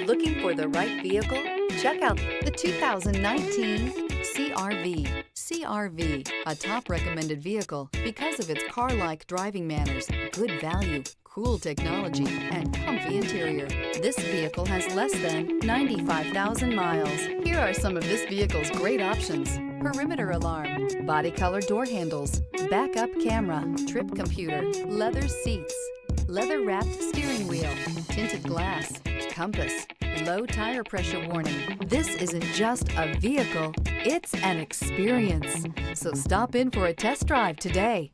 Looking for the right vehicle? Check out the 2019 CR-V. CR-V, a top recommended vehicle because of its car-like driving manners, good value, cool technology, and comfy interior. This vehicle has less than 95,000 miles. Here are some of this vehicle's great options: perimeter alarm, body color door handles, backup camera, trip computer, leather seats, leather wrapped steering wheel, tinted glass, compass, low tire pressure warning. This isn't just a vehicle, it's an experience. So stop in for a test drive today.